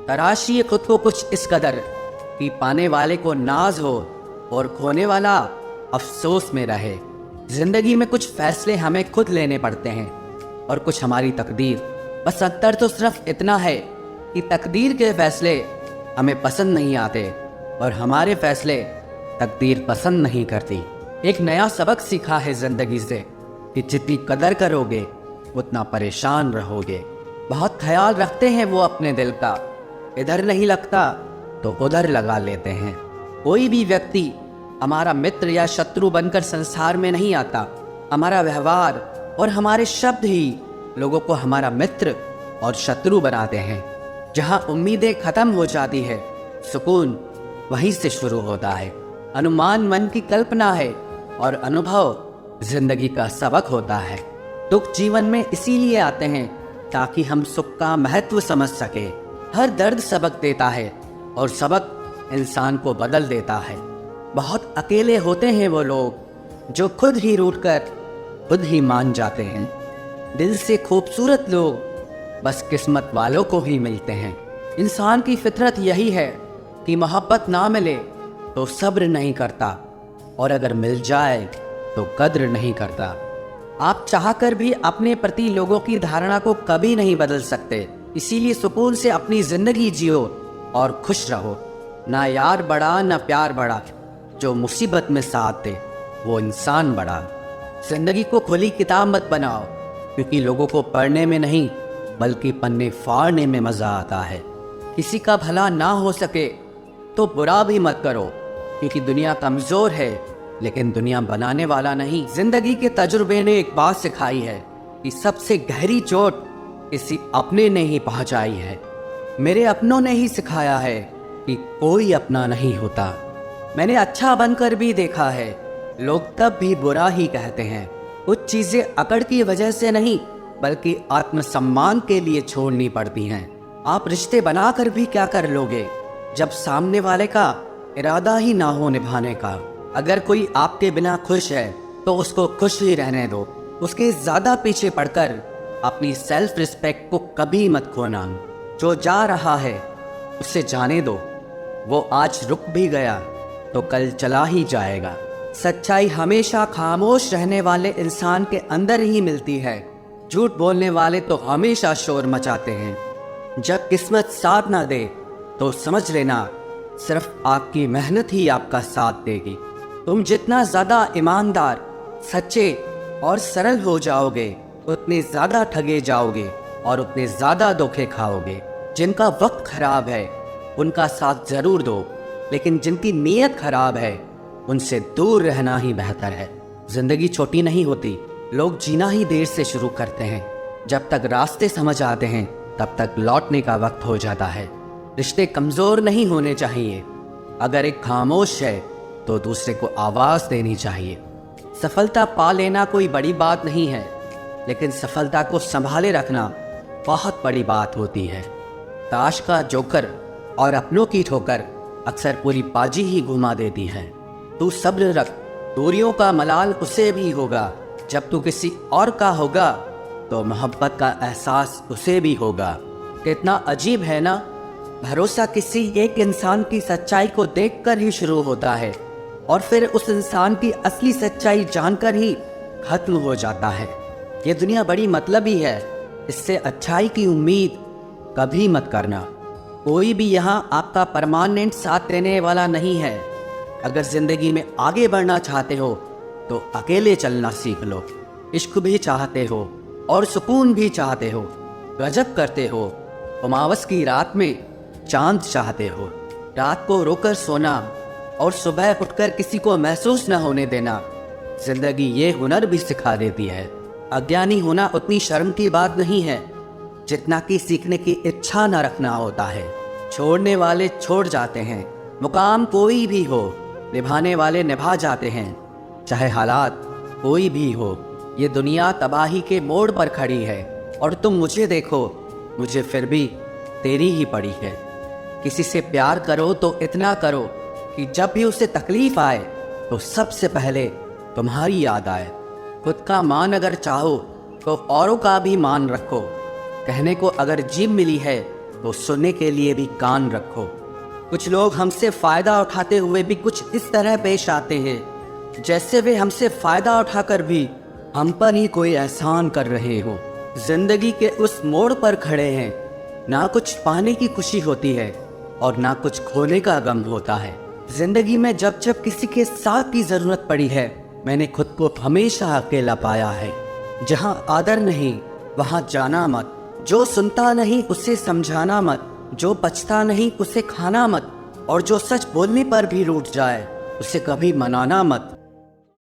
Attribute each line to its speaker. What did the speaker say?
Speaker 1: तराशिए खुद को कुछ इस कदर कि पाने वाले को नाज हो और खोने वाला अफसोस में रहे। जिंदगी में कुछ फैसले हमें खुद लेने पड़ते हैं और कुछ हमारी तकदीर। बस अंतर तो सिर्फ इतना है कि तकदीर के फैसले हमें पसंद नहीं आते और हमारे फैसले तकदीर पसंद नहीं करती। एक नया सबक सीखा है जिंदगी से कि जितनी कदर करोगे उतना परेशान रहोगे। बहुत ख्याल रखते हैं वो अपने दिल का, इधर नहीं लगता तो उधर लगा लेते हैं। कोई भी व्यक्ति हमारा मित्र या शत्रु बनकर संसार में नहीं आता। हमारा व्यवहार और हमारे शब्द ही लोगों को हमारा मित्र और शत्रु बनाते हैं। जहाँ उम्मीदें खत्म हो जाती है, सुकून वहीं से शुरू होता है। अनुमान मन की कल्पना है और अनुभव जिंदगी का सबक होता है। दुख जीवन में इसीलिए आते हैं ताकि हम सुख का महत्व समझ सके। हर दर्द सबक देता है और सबक इंसान को बदल देता है। बहुत अकेले होते हैं वो लोग जो खुद ही रूठकर खुद ही मान जाते हैं। दिल से खूबसूरत लोग बस किस्मत वालों को ही मिलते हैं। इंसान की फितरत यही है कि मोहब्बत ना मिले तो सब्र नहीं करता और अगर मिल जाए तो कद्र नहीं करता। आप चाहकर भी अपने प्रति लोगों की धारणा को कभी नहीं बदल सकते। इसीलिए सुकून से अपनी जिंदगी जियो और खुश रहो। ना यार बड़ा ना प्यार बड़ा, जो मुसीबत में साथ दे वो इंसान बड़ा। जिंदगी को खुली किताब मत बनाओ, क्योंकि लोगों को पढ़ने में नहीं बल्कि पन्ने फाड़ने में मजा आता है। किसी का भला ना हो सके तो बुरा भी मत करो, क्योंकि दुनिया कमजोर है लेकिन दुनिया बनाने वाला नहीं। जिंदगी के तजुर्बे ने एक बात सिखाई है कि सबसे गहरी चोट किसी अपने ने ही पहुंचाई है। मेरे अपनों ने ही सिखाया है कि कोई अपना नहीं होता। मैंने अच्छा बनकर भी देखा है, लोग तब भी बुरा ही कहते हैं। कुछ चीजें अकड़ की वजह से नहीं बल्कि आत्मसम्मान के लिए छोड़नी पड़ती हैं। आप रिश्ते बनाकर भी क्या कर लोगे जब सामने वाले का इरादा ही ना हो निभाने का। अगर कोई आपके बिना खुश है तो उसको खुश ही रहने दो। उसके ज्यादा पीछे पड़कर अपनी सेल्फ रिस्पेक्ट को कभी मत खोना। जो जा रहा है उसे जाने दो, वो आज रुक भी गया तो कल चला ही जाएगा। सच्चाई हमेशा खामोश रहने वाले इंसान के अंदर ही मिलती है। झूठ बोलने वाले तो हमेशा शोर मचाते हैं। जब किस्मत साथ ना दे तो समझ लेना सिर्फ आपकी मेहनत ही आपका साथ देगी। तुम जितना ज्यादा ईमानदार, सच्चे और सरल हो जाओगे उतने ज्यादा ठगे जाओगे और उतने ज्यादा धोखे खाओगे। जिनका वक्त खराब है उनका साथ जरूर दो, लेकिन जिनकी नीयत खराब है उनसे दूर रहना ही बेहतर है। जिंदगी छोटी नहीं होती, लोग जीना ही देर से शुरू करते हैं। जब तक रास्ते समझ आते हैं तब तक लौटने का वक्त हो जाता है। रिश्ते कमजोर नहीं होने चाहिए। अगर एक खामोश है तो दूसरे को आवाज देनी चाहिए। सफलता पा लेना कोई बड़ी बात नहीं है, लेकिन सफलता को संभाले रखना बहुत बड़ी बात होती है। ताश का जोकर और अपनों की ठोकर अक्सर पूरी बाजी ही घुमा देती है। तू सब्र रख, दूरियों का मलाल उसे भी होगा। जब तू किसी और का होगा तो मोहब्बत का एहसास उसे भी होगा। कितना अजीब है ना, भरोसा किसी एक इंसान की सच्चाई को देखकर ही शुरू होता है और फिर उस इंसान की असली सच्चाई जानकर ही खत्म हो जाता है। ये दुनिया बड़ी मतलबी है, इससे अच्छाई की उम्मीद कभी मत करना। कोई भी यहाँ आपका परमानेंट साथ देने वाला नहीं है। अगर जिंदगी में आगे बढ़ना चाहते हो तो अकेले चलना सीख लो। इश्क भी चाहते हो और सुकून भी चाहते हो, गजब करते हो। अमावस की रात में चांद चाहते हो। रात को रोकर सोना और सुबह उठकर किसी को महसूस न होने देना। जिंदगी ये हुनर भी सिखा देती है। अज्ञानी होना उतनी शर्म की बात नहीं है जितना कि सीखने की इच्छा न रखना होता है। छोड़ने वाले छोड़ जाते हैं, मुकाम कोई भी हो, निभाने वाले निभा जाते हैं। चाहे हालात कोई भी हो, ये दुनिया तबाही के मोड़ पर खड़ी है और तुम मुझे देखो, मुझे फिर भी तेरी ही पड़ी है। किसी से प्यार करो तो इतना करो कि जब भी उसे तकलीफ आए तो सबसे पहले तुम्हारी याद आए। खुद का मान अगर चाहो तो औरों का भी मान रखो। कहने को अगर जीभ मिली है तो सुनने के लिए भी कान रखो। कुछ लोग हमसे फ़ायदा उठाते हुए भी कुछ इस तरह पेश आते हैं जैसे वे हमसे फ़ायदा उठाकर भी हम पर ही कोई एहसान कर रहे हो। जिंदगी के उस मोड़ पर खड़े हैं, ना कुछ पाने की खुशी होती है और ना कुछ खोने का गम होता है। जिंदगी में जब जब किसी के साथ की ज़रूरत पड़ी है, मैंने खुद को हमेशा अकेला पाया है। जहाँ आदर नहीं वहाँ जाना मत, जो सुनता नहीं उसे समझाना मत, जो बचता नहीं उसे खाना मत, और जो सच बोलने पर भी रूठ जाए उसे कभी मनाना मत।